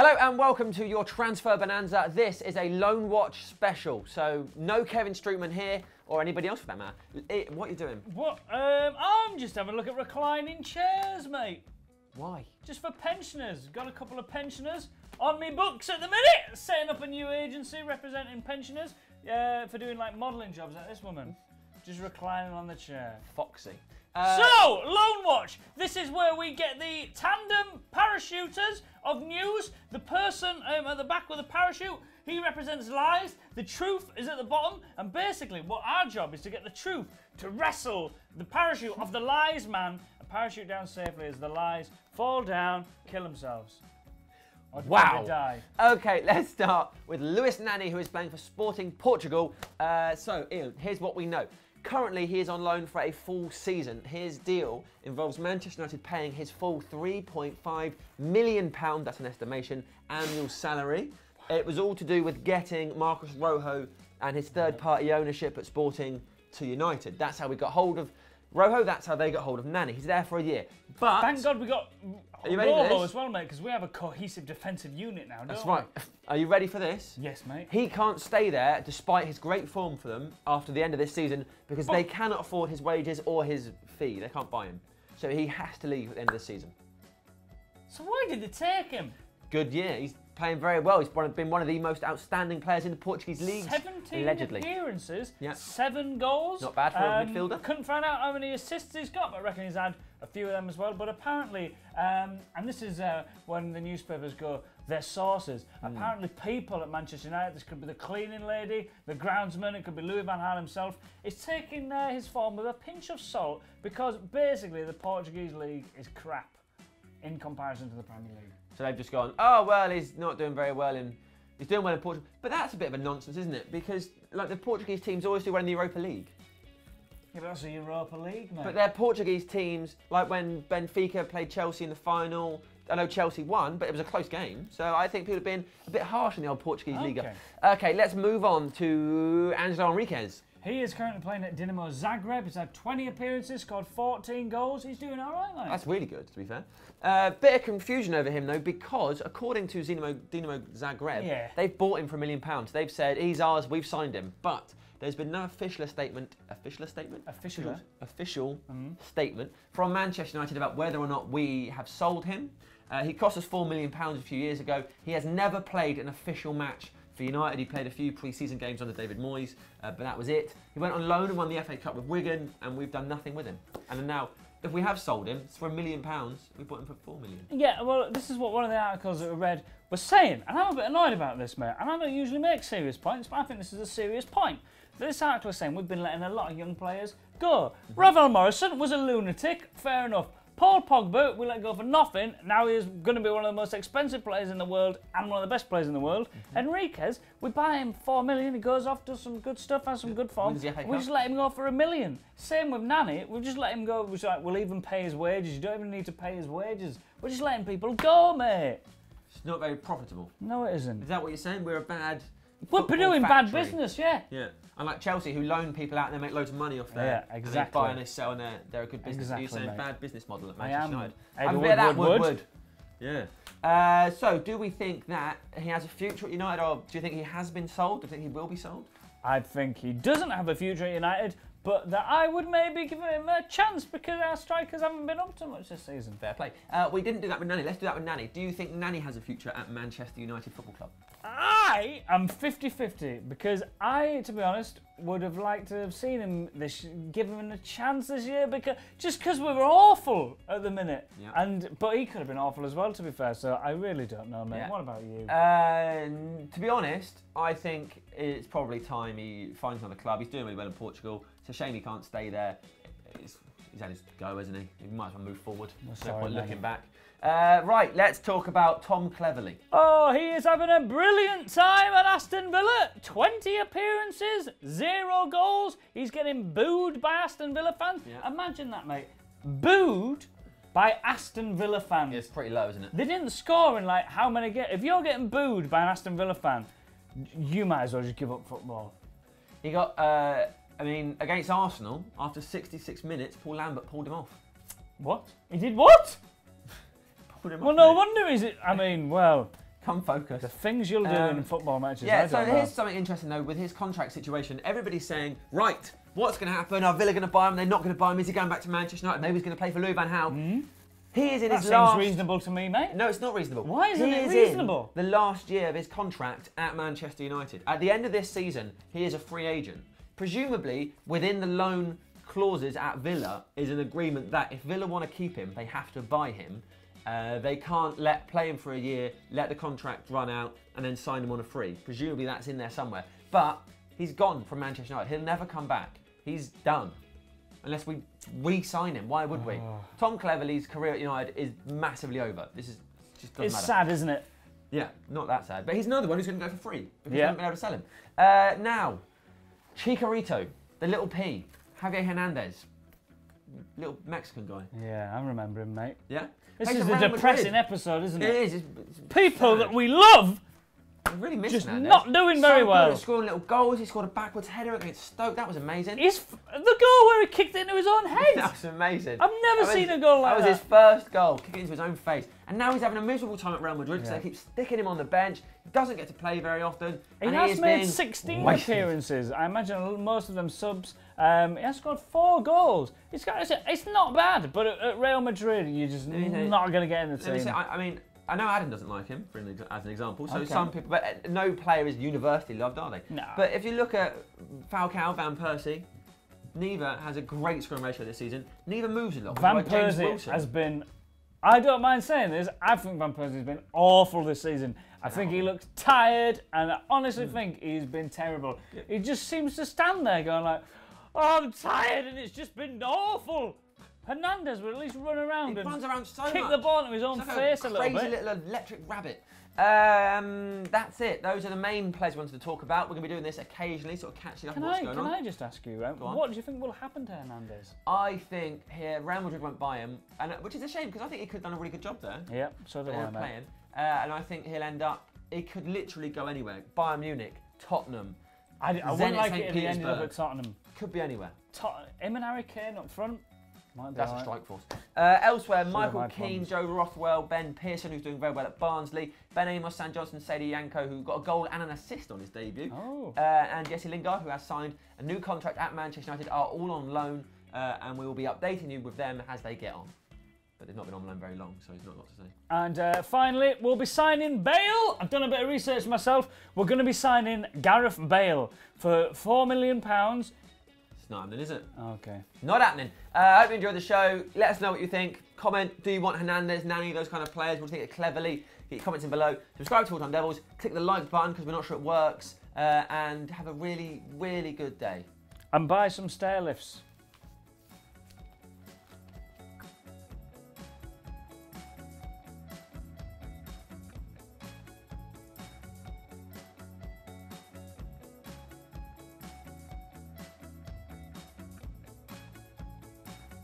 Hello and welcome to your Transfer Bonanza. This is a Loan Watch special, so no Kevin Streetman here, or anybody else for that matter. What are you doing? What? I'm just having a look at reclining chairs, mate. Why? Just for pensioners. Got a couple of pensioners on me books at the minute. Setting up a new agency representing pensioners for doing like modelling jobs like this woman. Just reclining on the chair. Foxy. So, Loan Watch. This is where we get the tandem parachuters of news. The person at the back with the parachute, he represents lies. The truth is at the bottom. And basically, what our job is to get the truth, to wrestle the parachute off the lies man and parachute down safely as the lies fall down, kill themselves. Or wow. Die. Okay, let's start with Nani, who is playing for Sporting Portugal. So, Ian, here's what we know. Currently, he is on loan for a full season. His deal involves Manchester United paying his full £3.5 million, that's an estimation, annual salary. It was all to do with getting Marcos Rojo and his third-party ownership at Sporting to United. That's how we got hold of Rojo, that's how they got hold of Nani. He's there for a year. But thank God we got Rojo as well, mate, because we have a cohesive defensive unit now, don't we? That's right. Are you ready for this? Yes, mate. He can't stay there despite his great form for them after the end of this season because they cannot afford his wages or his fee. They can't buy him. So he has to leave at the end of the season. So why did they take him? Good year. He's playing very well. He's been one of the most outstanding players in the Portuguese league. 17 allegedly. Appearances, yeah. 7 goals. Not bad for a midfielder. Couldn't find out how many assists he's got, but I reckon he's had a few of them as well. But apparently, and this is when the newspapers go, their sources. Apparently people at Manchester United, this could be the cleaning lady, the groundsman, it could be Louis van Gaal himself, is taking his form with a pinch of salt because basically the Portuguese league is crap in comparison to the Premier League. So they've just gone, oh, well, he's not doing very well and he's doing well in Portugal. But that's a bit of a nonsense, isn't it? Because like the Portuguese teams always do well in the Europa League. Yeah, but that's the Europa League, mate. But they're Portuguese teams, like when Benfica played Chelsea in the final. I know Chelsea won, but it was a close game. So I think people have been a bit harsh in the old Portuguese Liga. Okay, let's move on to Angelo Henriquez. He is currently playing at Dinamo Zagreb. He's had 20 appearances, scored 14 goals. He's doing all right, mate. That's really good, to be fair. Bit of confusion over him, though, because according to Dinamo Zagreb, they've bought him for £1 million. They've said, he's ours, we've signed him. But there's been no official statement from Manchester United about whether or not we have sold him. He cost us £4 million a few years ago. He has never played an official match for United. He played a few pre-season games under David Moyes, but that was it. He went on loan and won the FA Cup with Wigan, and we've done nothing with him. And now, if we have sold him, it's for £1 million. We bought him for £4 million. Yeah, well, this is what one of the articles that I read was saying, and I'm a bit annoyed about this, mate. And I don't usually make serious points, but I think this is a serious point. This article is saying we've been letting a lot of young players go. Ravel Morrison was a lunatic, fair enough. Paul Pogba, we let go for nothing. Now he's going to be one of the most expensive players in the world and one of the best players in the world. Henriquez, we buy him $4 million. He goes off, does some good stuff, has some good form. We just let him go for $1 million. Same with Nani. We just let him go. We'll even pay his wages. You don't even need to pay his wages. We're just letting people go, mate. It's not very profitable. No, it isn't. Is that what you're saying? We're a bad We're doing bad business, yeah. Yeah. Unlike Chelsea, who loan people out and they make loads of money off there. Yeah, exactly. And they buy and they sell and they're a good business. Exactly, You're saying mate. bad business model at Manchester United. I'm a bit of that would. Yeah. So, do we think that he has a future at United, or do you think he has been sold? Do you think he will be sold? I think he doesn't have a future at United, but that I would maybe give him a chance because our strikers haven't been up to much this season. Fair play. We didn't do that with Nani. Let's do that with Nani. Do you think Nani has a future at Manchester United Football Club? I am 50-50 because I, to be honest, would have liked to have seen him give him a chance this year because we were awful at the minute. Yeah. But he could have been awful as well, to be fair. So I really don't know, mate. Yeah. What about you? To be honest, I think it's probably time he finds another club. He's doing really well in Portugal. It's a shame he can't stay there. He's had his go, hasn't he? He might as well move forward. No point looking back. Right, let's talk about Tom Cleverley. Oh, he is having a brilliant time at Aston Villa. 20 appearances, 0 goals. He's getting booed by Aston Villa fans. Yeah. Imagine that, mate. Booed by Aston Villa fans. It's pretty low, isn't it? They didn't score in like how many games. If you're getting booed by an Aston Villa fan, you might as well just give up football. He got, against Arsenal, after 66 minutes, Paul Lambert pulled him off. What? He did what? Pulled him well, off, no mate. wonder he's... Come focus. The things you'll do in football matches. Yeah, I so don't know. here's something interesting though with his contract situation. Everybody's saying, right, what's going to happen? Are Villa going to buy him? They're not going to buy him. Is he going back to Manchester United? Maybe he's going to play for Louis van Gaal. He is in his last... That seems reasonable to me, mate. No, it's not reasonable. Why isn't it He is reasonable? in the last year of his contract at Manchester United. At the end of this season, he is a free agent. Presumably, within the loan clauses at Villa is an agreement that if Villa want to keep him, they have to buy him. They can't play him for a year, let the contract run out, and then sign him on a free. Presumably that's in there somewhere. But he's gone from Manchester United. He'll never come back. He's done. Unless we re-sign him. Why would we? Tom Cleverley's career at United is massively over. This is just doesn't matter. It's sad, isn't it? Yeah, not that sad. But he's another one who's going to go for free because we haven't been able to sell him. Now, Chicharito, the little P, Javier Hernandez, little Mexican guy. Yeah, I remember him, mate. Yeah? This is a depressing episode, isn't it? It is. It's People sad. that we love I really miss just Hernandez. not doing very Good well. at scoring little goals. He scored a backwards header against Stoke. That was amazing. The goal where he kicked it into his own head. That was amazing. I've never seen a goal like that. That was his first goal, kicking into his own face. And now he's having a miserable time at Real Madrid because they keep sticking him on the bench. He doesn't get to play very often. He has made 16 appearances. I imagine most of them subs. He has scored 4 goals. It's not bad, but at Real Madrid, you're just not going to get in the team. I mean, I know Adam doesn't like him, as an example. So some people, but no player is universally loved, are they? No. But if you look at Falcao, Van Persie, neither has a great scoring ratio this season. Neither moves a lot. Van Persie has been... I don't mind saying this. I think Van Persie has been awful this season. I think he looks tired, and I honestly think he's been terrible. He just seems to stand there going like, "Oh, I'm tired, and it's just been awful." Hernandez would at least run around and runs around so kick much. the ball into his own face a little bit. Crazy little electric rabbit. That's it. Those are the main players we wanted to talk about. We're going to be doing this occasionally, sort of catching up on what's going on. Can I just ask you, what do you think will happen to Hernandez? I think here Real Madrid won't buy him, which is a shame because I think he could have done a really good job there. Yep, so do I, mate. And I think he'll end up, he could literally go anywhere. Bayern Munich, Tottenham, I wouldn't like it if he ended up at Tottenham. Could be anywhere. Him and Harry Kane up front. That's a strike force. Elsewhere, Michael Keane, Joe Rothwell, Ben Pearson, who's doing very well at Barnsley, Ben Amos, Sam Johnson, Sadie Yanko, who got a goal and an assist on his debut, and Jesse Lingard, who has signed a new contract at Manchester United, are all on loan, and we will be updating you with them as they get on. But they've not been on loan very long, so there's not a lot to say. And finally, we'll be signing Bale. I've done a bit of research myself. We're going to be signing Gareth Bale for £4 million. It's not happening, is it? Okay. Not happening. I hope you enjoyed the show. Let us know what you think. Comment, do you want Hernandez, Nani, those kind of players? What do you think of Cleverley? Get your comments in below. Subscribe to FullTime Devils. Click the like button because we're not sure it works. And have a really, really good day. And buy some stair lifts.